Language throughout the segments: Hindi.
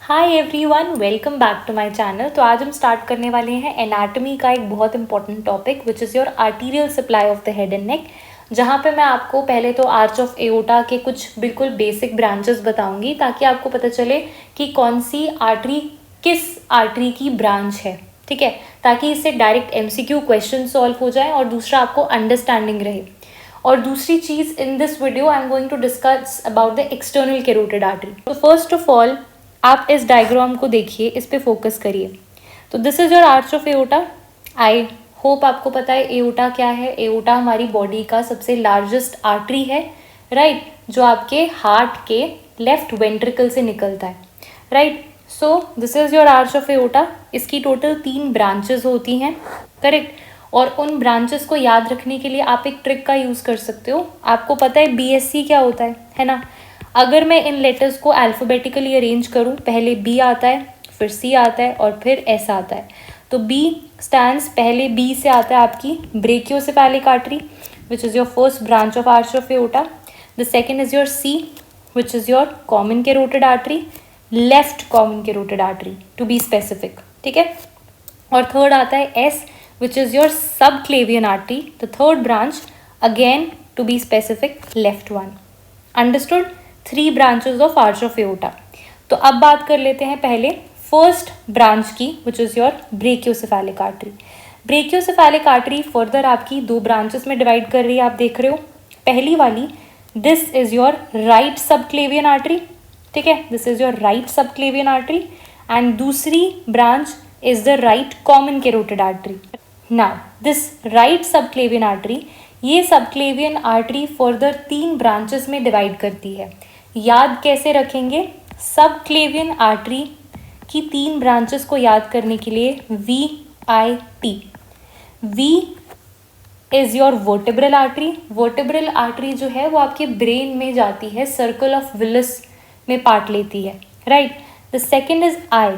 Hi everyone, welcome back to my channel. तो आज हम स्टार्ट करने वाले हैं एनाटॉमी का एक बहुत important topic which is your arterial supply of the head and neck, जहाँ पे मैं आपको पहले तो आर्च ऑफ एओर्टा के कुछ बिल्कुल बेसिक ब्रांचेस बताऊंगी ताकि आपको पता चले कि कौन सी आर्टरी किस आर्टरी की ब्रांच है, ठीक है, ताकि इससे डायरेक्ट एमसीक्यू क्वेश्चन सॉल्व हो जाए और दूसरा आपको अंडरस्टैंडिंग रहे। और दूसरी चीज़, in this video I am going to discuss about the external carotid artery. तो फर्स्ट ऑफ ऑल आप इस डायग्राम को देखिए, इस पे फोकस करिए। तो this is your arch of aorta. I hope आपको पता है एओर्टा क्या है। एओर्टा हमारी बॉडी का सबसे लार्जेस्ट आर्टरी है, राइट, जो आपके हार्ट के लेफ्ट वेंट्रिकल से निकलता है, right. So this is your arch of aorta. इसकी टोटल 3 ब्रांचेस होती हैं, करेक्ट। और उन ब्रांचेस को याद रखने के लिए आप एक ट्रिक का यूज़ कर सकते हो। आपको पता है बीएससी क्या होता है ना। अगर मैं इन लेटर्स को अल्फ़ाबेटिकली अरेंज करूं, पहले बी आता है, फिर सी आता है और फिर एस आता है। तो बी स्टैंड्स, पहले बी से आता है आपकी brachiocephalic artery which is your first branch of arch of aorta. The second is your C which is your common carotid artery, left common carotid artery to be specific, ठीक है। और थर्ड आता है S which is your subclavian artery, the third branch, again to be specific left one. Understood? 3 branches of arch of aorta. तो अब बात कर लेते हैं पहले फर्स्ट ब्रांच की विच is your brachiocephalic artery. Brachiocephalic artery further आपकी 2 ब्रांचेस में डिवाइड कर रही है, आप देख रहे हो। पहली वाली, this is your right subclavian artery, ठीक है, this is your right subclavian artery. And दूसरी branch is the right common carotid artery. Now this right subclavian artery, ये सबक्लेवियन आर्टरी फर्दर 3 ब्रांचेस में डिवाइड करती है। याद कैसे रखेंगे? सबक्लेवियन आर्टरी की 3 ब्रांचेस को याद करने के लिए VIT। V is your vertebral artery. Vertebral artery जो है वो आपके ब्रेन में जाती है, सर्कल ऑफ विलिस में पार्ट लेती है, right. The second is I।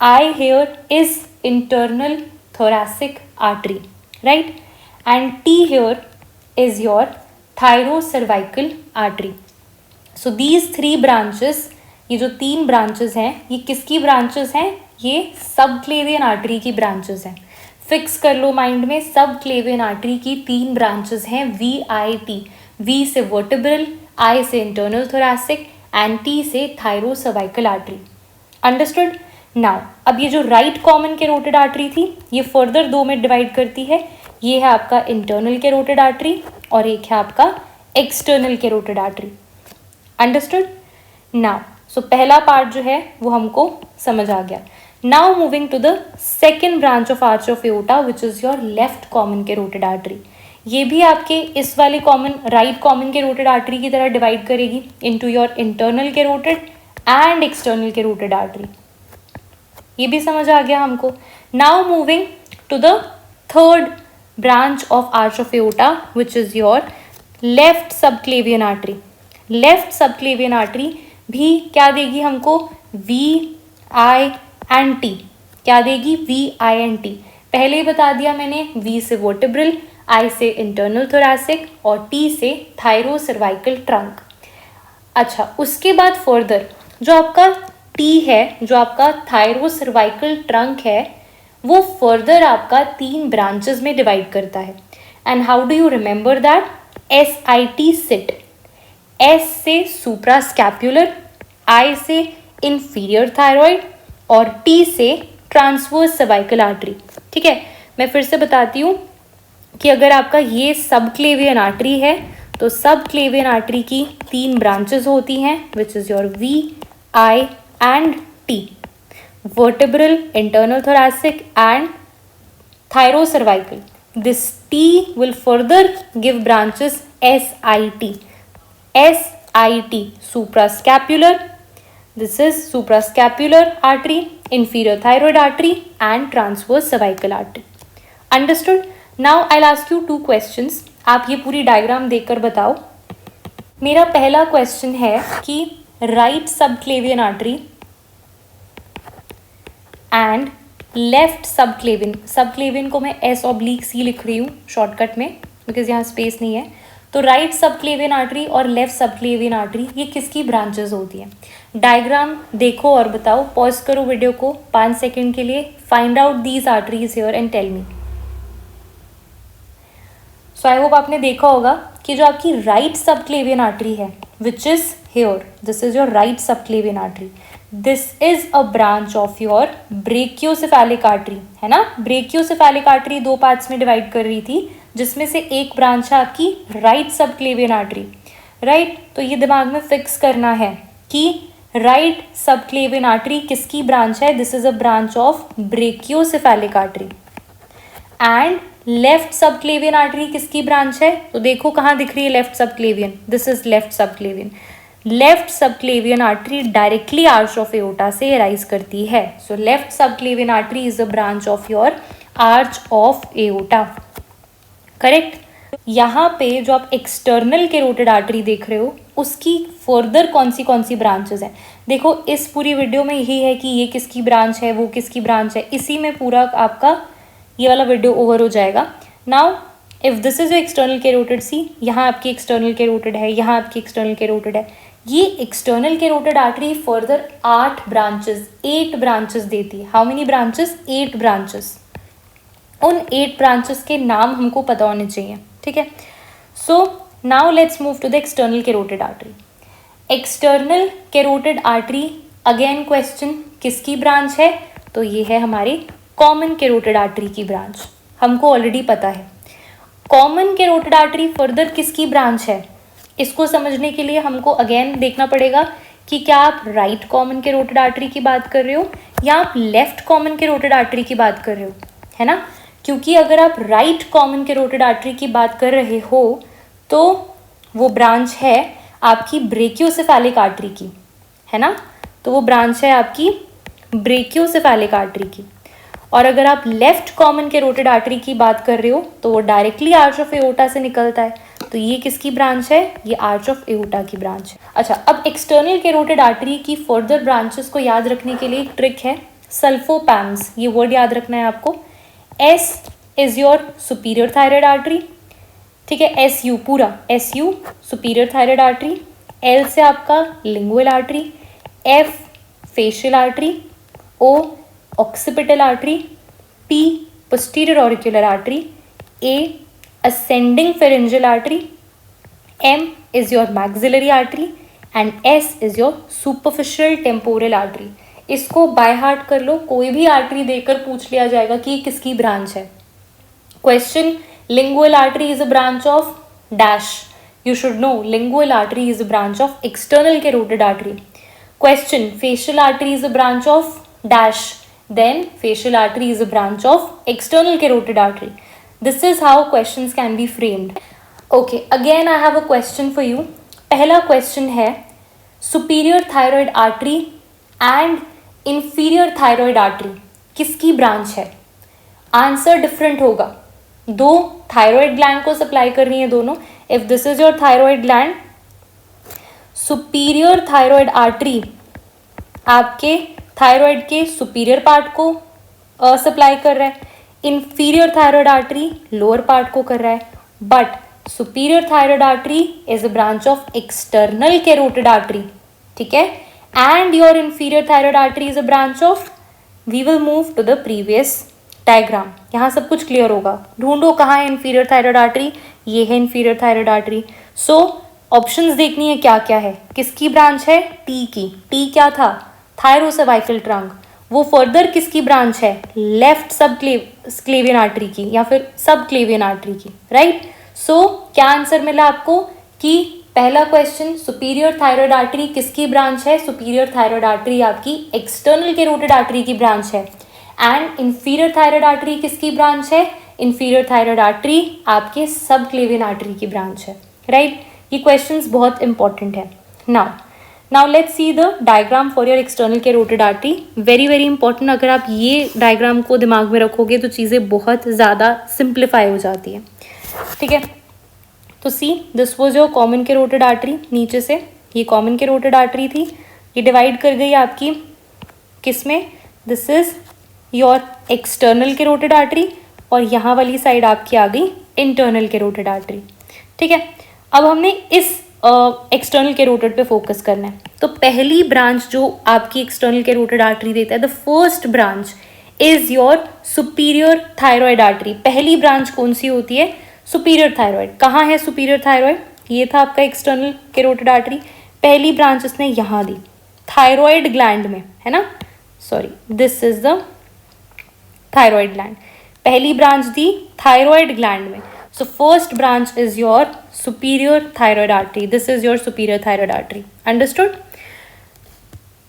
I here is internal thoracic artery, right, and T here is your thyrocervical artery. So these 3 branches, ये जो 3 branches हैं, ये किसकी branches हैं? ये सबक्लेवियन आर्टरी की branches हैं। फिक्स कर लो माइंड में, सबक्लेवियन आर्टरी की 3 branches हैं VIT। V से वर्टेब्रल, I से इंटरनल thoracic एंड T से thyrocervical artery। अंडरस्टूड? नाउ अब ये जो राइट कॉमन कैरोटिड आर्टरी थी, ये फर्दर 2 में डिवाइड करती है। ये है आपका इंटरनल कैरोटिड आर्टरी और एक है आपका external carotid artery. Understood? Now so पहला पार्ट जो है वो हमको समझ आ गया। Now moving to the second branch of arch of aorta which is your left common carotid artery. ये भी आपके इस वाले common right common carotid artery की तरह डिवाइड करेगी into your internal carotid and external carotid artery. ये भी समझ आ गया हमको। Now moving to the third branch of arch of aorta which is your left subclavian artery. Left subclavian artery भी क्या देगी हमको? VI and T। क्या देगी? VI and T। पहले ही बता दिया मैंने, V से वर्टेब्रल, I से इंटरनल thoracic और T से थायरोसर्वाइकल ट्रंक। अच्छा, उसके बाद फर्दर जो आपका T है, जो आपका थायरोसर्वाइकल ट्रंक है, वो फर्दर आपका 3 ब्रांचेस में डिवाइड करता है। And how do you remember that? SIT sit. S से सुप्रास्कैपुलर, I से इंफीरियर थायरॉइड और T से ट्रांसवर्स सर्वाइकल आर्टरी, ठीक है। मैं फिर से बताती हूँ कि अगर आपका ये सबक्लेवियन आर्टरी है तो सबक्लेवियन आर्टरी की 3 ब्रांचेस होती हैं विच is your VI and T, vertebral, internal thoracic and thyrocervical. This T will further give branches SIT. SIT, suprascapular. This is suprascapular artery, inferior thyroid artery and transverse cervical artery. Understood? Now I'll ask you 2 questions. आप ये पूरी डायग्राम देखकर बताओ। मेरा पहला क्वेश्चन है कि right subclavian artery and left subclavian, subclavian को मैं S/C लिख रही हूँ शॉर्टकट में बिकॉज यहाँ स्पेस नहीं है, तो राइट सबक्लेवियन आर्टरी और लेफ्ट सबक्लेवियन आर्टरी ये किसकी ब्रांचेस होती है? डायग्राम देखो और बताओ, पॉज करो वीडियो को 5 सेकंड के लिए, find out these arteries here and tell me. So I hope आपने देखा होगा कि जो आपकी राइट सबक्लेवियन आर्टरी है which is here, this is your right subclavian artery, this is a branch of your brachiocephalic artery, है ना। ब्रेकियोसेफेलिक आर्टरी 2 पार्ट्स में डिवाइड कर रही थी, जिसमें से एक ब्रांच है आपकी राइट सबक्लेवियन आर्टरी, राइट। तो ये दिमाग में फिक्स करना है कि राइट सबक्लेवियन आर्टरी किसकी ब्रांच है, this is a branch of brachiocephalic artery. And left subclavian artery किसकी ब्रांच है? तो देखो कहाँ दिख रही है left subclavian, this is left subclavian. Left subclavian artery directly arch of aorta से राइज करती है। So left subclavian artery is a branch of your arch of aorta, correct. यहाँ पे जो आप एक्सटर्नल कैरोटिड आर्टरी देख रहे हो उसकी फर्दर कौन सी ब्रांचेस हैं? देखो इस पूरी वीडियो में यही है कि ये किसकी ब्रांच है, वो किसकी ब्रांच है, इसी में पूरा आपका ये वाला वीडियो ओवर हो जाएगा। Now if this is your external carotid, see यहाँ आपकी एक्सटर्नल कैरोटिड है, यहाँ आपकी एक्सटर्नल कैरोटिड है। ये external carotid artery further 8 branches देती है। How many branches? 8 ब्रांचेस। उन 8 ब्रांचेस के नाम हमको पता होने चाहिए, ठीक है। So now let's move to the external carotid artery. External carotid artery, again question, किसकी ब्रांच है? तो ये है हमारी कॉमन कैरोटिड आर्टरी की ब्रांच, हमको ऑलरेडी पता है। कॉमन कैरोटिड आर्टरी फर्दर किसकी ब्रांच है? इसको समझने के लिए हमको अगेन देखना पड़ेगा कि क्या आप राइट कॉमन कैरोटिड आर्टरी की बात कर रहे हो या आप लेफ्ट कॉमन कैरोटिड आर्टरी की बात कर रहे हो, है ना। क्योंकि अगर आप राइट कॉमन कैरोटिड आर्टरी की बात कर रहे हो तो वो ब्रांच है आपकी ब्रेकियोसेफेलिक आर्टरी की, है ना। तो वो ब्रांच है आपकी ब्रेकियोसेफेलिक आर्टरी की। और अगर आप लेफ्ट कॉमन कैरोटिड आर्टरी की बात कर रहे हो तो वो डायरेक्टली आर्च ऑफ एओर्टा से निकलता है, तो ये किसकी ब्रांच है? ये आर्च ऑफ एओर्टा की ब्रांच है। अच्छा, अब एक्सटर्नल कैरोटिड आर्टरी की फर्दर ब्रांचेस को याद रखने के लिए एक ट्रिक है, सल्फोपैम्स, ये वर्ड याद रखना है आपको। S is your superior thyroid artery, ठीक है, SU पूरा, SU superior thyroid artery. L से आपका lingual artery, F facial artery, O occipital artery, P posterior auricular artery, A ascending pharyngeal artery, M is your maxillary artery and S is your superficial temporal artery. इसको बाय हार्ट कर लो, कोई भी आर्टरी देकर पूछ लिया जाएगा कि किसकी ब्रांच है। Question, lingual artery is a branch of dash, you should know lingual artery is a branch of external carotid artery. Question, facial artery is a branch of dash, then facial artery is a branch of external carotid artery. This is how questions can be framed. Okay, again I have a question for you. पहला क्वेश्चन है, superior thyroid artery and inferior thyroid artery किसकी ब्रांच है? आंसर डिफरेंट होगा, 2 थायराइड ग्लैंड को सप्लाई कर रही है दोनों। If this is your thyroid gland, superior thyroid artery आपके थायराइड के सुपीरियर पार्ट को सप्लाई कर रहा है, inferior thyroid artery lower part को कर रहा है। But superior thyroid artery is a branch of external carotid artery, ठीक है, and your inferior thyroid artery is a branch of, we will move to the previous diagram। यहाँ सब कुछ क्लियर होगा। ढूंढो कहाँ है inferior thyroid artery, ये है inferior thyroid artery। so options देखनी है क्या क्या है, किसकी ब्रांच है? T की। T क्या था? थायरोसर्वाइकल ट्रंक। वो फर्दर किसकी ब्रांच है? लेफ्ट सब क्लेवियन आर्टरी की या फिर सब क्लेवियन आर्टरी की, राइट। सो क्या आंसर मिला आपको कि पहला क्वेश्चन, सुपीरियर थायराइड आर्टरी किसकी ब्रांच है? सुपीरियर थायराइड आर्टरी आपकी एक्सटर्नल कैरोटिड आर्टरी की ब्रांच है। एंड इंफीरियर थायराइड आर्टरी किसकी ब्रांच है? इंफीरियर थायराइड आर्टरी आपके सब क्लेवियन आर्टरी की ब्रांच है, राइट। ये क्वेश्चंस बहुत इंपॉर्टेंट है। Now let's see the diagram for your external carotid artery. Very very important, अगर आप ये डायग्राम को दिमाग में रखोगे तो चीज़ें बहुत ज़्यादा सिंप्लीफाई हो जाती है, ठीक है। तो see, this was your common carotid artery, नीचे से ये कॉमन कैरोटिड आर्टरी थी, ये डिवाइड कर गई आपकी किस में? This is your external carotid artery और यहाँ वाली साइड आपकी आ गई इंटरनल कैरोटिड आर्टरी, ठीक है। अब हमने इस एक्सटर्नल कैरोटिड पे फोकस करना है। तो पहली ब्रांच जो आपकी एक्सटर्नल कैरोटिड आर्टरी देता है, the first branch is your superior thyroid artery. पहली ब्रांच कौन सी होती है? Superior thyroid. कहाँ है सुपीरियर थायराइड? ये था आपका एक्सटर्नल कैरोटिड आर्टरी। पहली ब्रांच इसने यहाँ दी, थायराइड ग्लैंड में, है ना, sorry, this is the thyroid gland. पहली ब्रांच दी थायराइड ग्लैंड में। So first branch is your superior thyroid artery, this is your superior thyroid artery, understood.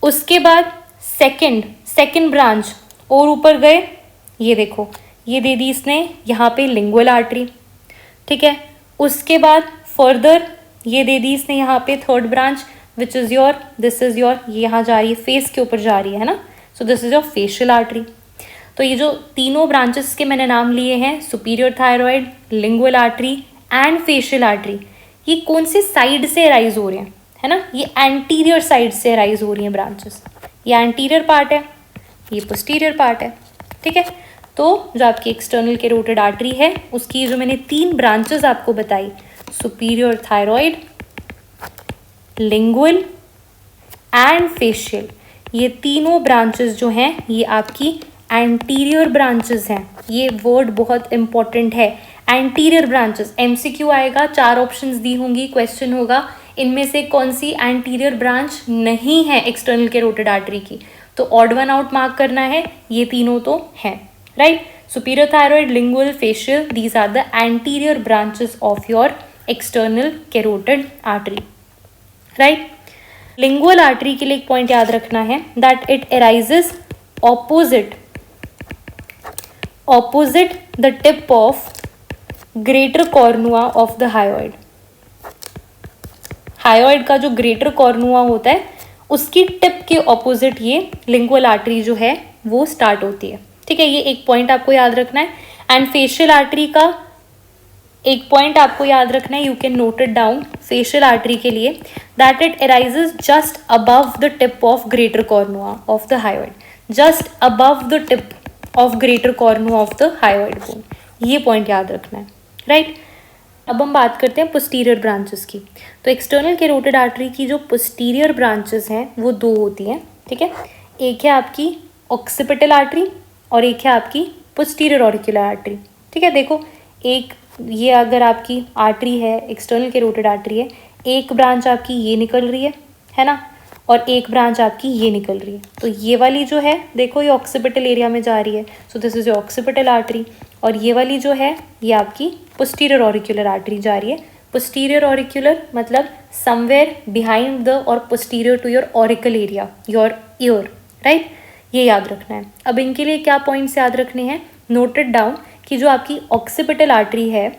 उसके बाद सेकंड ब्रांच और ऊपर गए, ये देखो, ये दे दी इसने यहाँ पे लिंगुअल आर्टरी, ठीक है। उसके बाद फर्दर ये दे दी इसने यहाँ पे third branch, which is your, this is your, ये यहाँ जा रही है, फेस के ऊपर जा रही है ना, so this is your facial artery. तो ये जो तीनों ब्रांचेस के मैंने नाम लिए हैं, superior thyroid, lingual artery and facial artery, ये कौन से साइड से राइज हो रहे हैं, है ना, ये एंटीरियर साइड से राइज हो रही हैं ब्रांचेस। ये एंटीरियर पार्ट है, ये पोस्टीरियर पार्ट है, ठीक है। तो जो आपकी एक्सटर्नल कैरोटिड आर्टरी है, उसकी जो मैंने 3 ब्रांचेस आपको बताई, superior thyroid, lingual and facial, ये तीनों ब्रांचेस जो हैं ये आपकी एंटीरियर ब्रांचेस हैं। ये वर्ड बहुत इंपॉर्टेंट है, एंटीरियर ब्रांचेस। एमसीक्यू आएगा, 4 ऑप्शंस दी होंगी, क्वेश्चन होगा इनमें से कौन सी एंटीरियर ब्रांच नहीं है एक्सटर्नल कैरोटिड आर्टरी की, तो ऑड वन आउट मार्क करना है, ये तीनों तो हैं, right. Superior thyroid, lingual, facial, these are the anterior branches of your external carotid artery, right. Lingual artery के लिए एक पॉइंट याद रखना है, that it arises opposite the tip of greater cornua of the hyoid। Hyoid का जो ग्रेटर कॉर्नुआ होता है उसकी टिप के ऑपोजिट ये लिंगुअल आर्टरी जो है वो स्टार्ट होती है, ठीक है। ये एक पॉइंट आपको याद रखना है। एंड फेशियल आर्टरी का एक पॉइंट आपको याद रखना है, you can note it down facial artery के लिए, that it arises just above the tip of greater कॉर्नुआ of the hyoid, just above the tip of greater कॉर्नुआ of the hyoid bone, ये पॉइंट याद रखना है, राइट। अब हम बात करते हैं पोस्टीरियर ब्रांचेस की। तो एक्सटर्नल कैरोटिड आर्टरी की जो पोस्टीरियर ब्रांचेस हैं वो 2 होती हैं, ठीक है। एक है आपकी ऑक्सीपिटल आर्टरी और एक है आपकी पोस्टीरियर ऑरिकुलर आर्टरी, ठीक है। देखो, एक ये अगर आपकी आर्टरी है, एक्सटर्नल कैरोटिड आर्टरी है, एक ब्रांच आपकी ये निकल रही है ना, और एक ब्रांच आपकी ये निकल रही है। तो ये वाली जो है, देखो, ये ऑक्सीपिटल एरिया में जा रही है, so this is occipital artery. और ये वाली जो है ये आपकी पोस्टीरियर ऑरिकुलर आर्टरी जा रही है। पोस्टीरियर ऑरिकुलर मतलब समवेयर बिहाइंड द और posterior to your auricle area, your ear, right. ये याद रखना है। अब इनके लिए क्या पॉइंट्स याद रखने हैं, नोटेड डाउन, कि जो आपकी ऑक्सीपिटल आर्टरी है,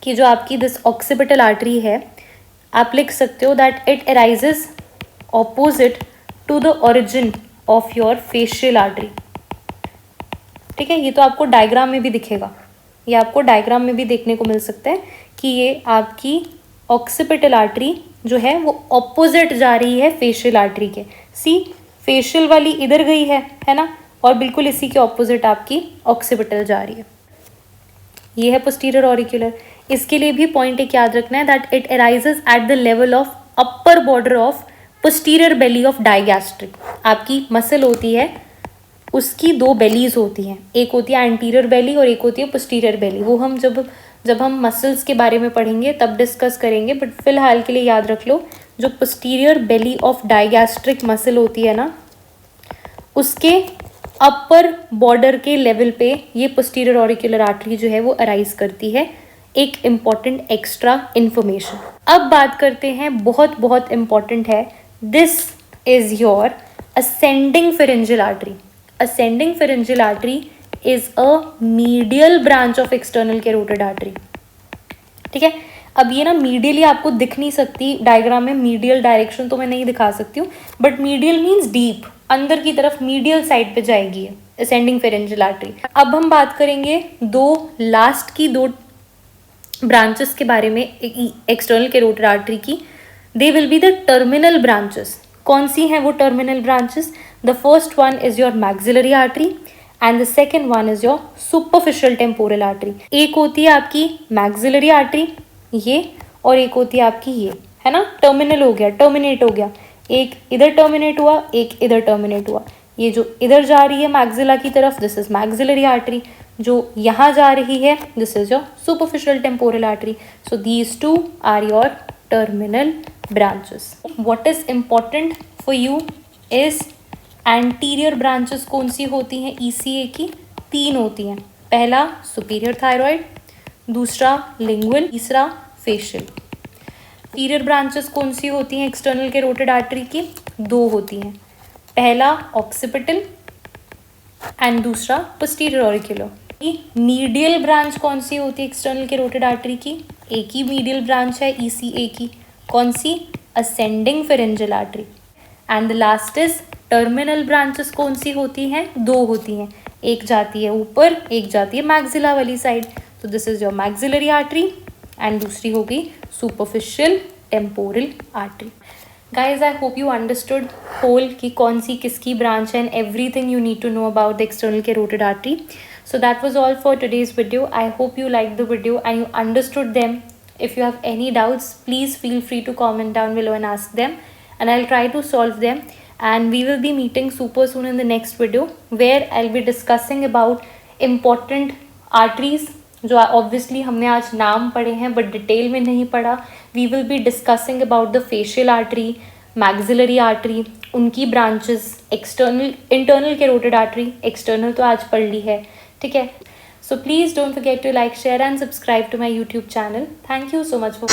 कि जो आपकी दिस ऑक्सीपिटल आर्टरी है, आप लिख सकते हो that it arises opposite to the origin of your facial artery, ठीक है। ये तो आपको डायग्राम में भी दिखेगा, ये आपको डायग्राम में भी देखने को मिल सकता है कि ये आपकी ऑक्सीपिटल आर्टरी जो है वो ऑपोजिट जा रही है फेशियल आर्टरी के। सी, फेशियल वाली इधर गई है ना, और बिल्कुल इसी के ऑपोजिट आपकी ऑक्सीपिटल जा रही है। ये है पोस्टीरियर ऑरिकुलर। इसके लिए भी पॉइंट एक याद रखना है, that it arises at the level of upper border of posterior belly of digastric. आपकी मसल होती है, उसकी 2 बेलीज होती हैं, एक होती है एंटीरियर बेली और एक होती है पोस्टीरियर बेली। वो हम जब हम मसल्स के बारे में पढ़ेंगे तब डिस्कस करेंगे, बट फिलहाल के लिए याद रख लो, जो posterior belly of digastric muscle होती है ना, उसके अपर बॉर्डर के लेवल पे ये पोस्टीरियर ऑरिकुलर आर्टरी जो है वो अराइज करती है। एक इम्पॉर्टेंट एक्स्ट्रा इन्फॉर्मेशन। अब बात करते हैं, बहुत बहुत इम्पॉर्टेंट है, this is your ascending pharyngeal artery. Ascending pharyngeal artery is a medial branch of external carotid artery, ठीक है। अब ये ना मीडियली आपको दिख नहीं सकती डायग्राम में, मीडियल डायरेक्शन तो मैं नहीं दिखा सकती हूँ, बट मीडियल मीन्स डीप, अंदर की तरफ मीडियल साइड पे जाएगी असेंडिंग फेरेंजियल आर्टरी। अब हम बात करेंगे लास्ट की दो ब्रांचेस के बारे में एक्सटर्नल कैरोटिड आर्टरी की। They will be the terminal branches. कौन सी हैं वो terminal branches? The first one is your maxillary artery and the second one is your superficial temporal artery. एक होती है आपकी मैक्सिलरी आर्टरी ये, और एक होती है आपकी ये, है ना, टर्मिनल हो गया, टर्मिनेट हो गया, एक इधर टर्मिनेट हुआ, एक इधर टर्मिनेट हुआ। ये जो इधर जा रही है मैक्सिला की तरफ, दिस इज मैक्सिलरी आर्टरी, जो यहाँ जा रही है this is your superficial temporal artery. So these two are your terminal branches. What is important for you is anterior branches कौन सी होती हैं ईसीए की? 3 होती हैं। पहला सुपीरियर थायराइड, दूसरा लिंगुअल, तीसरा फेशियल। इंटीरियर ब्रांचेस कौन सी होती हैं एक्सटर्नल कैरोटिड आर्टरी की? 2 होती हैं। पहला ऑक्सीपिटल एंड दूसरा पोस्टीरियर ऑरिक्यूलर। मीडियल ब्रांच कौन सी होती है एक्सटर्नल कैरोटिड आर्टरी की? एक ही मीडियल ब्रांच है ईसीए की, कौन सी? Ascending pharyngeal artery. And the last is terminal branches कौन सी होती हैं? 2 होती हैं, एक जाती है ऊपर, एक जाती है मैक्सिला वाली साइड। तो this is your maxillary artery and दूसरी होगी superficial temporal artery. Guys I hope you understood whole कि कौन सी किसकी ब्रांच है and everything you need to know about the external carotid artery. So that was all for today's video. I hope you liked the video and you understood them. If you have any doubts, please feel free to comment down below and ask them, and I'll try to solve them. And we will be meeting super soon in the next video where I'll be discussing about important arteries जो ऑब्वियसली हमने आज नाम पढ़े हैं बट डिटेल में नहीं पढ़ा. We will be discussing about the facial artery, maxillary artery, उनकी branches, external internal carotid artery, external तो आज पढ़ ली है, ठीक है. So please don't forget to like, share and subscribe to my YouTube channel. Thank you so much for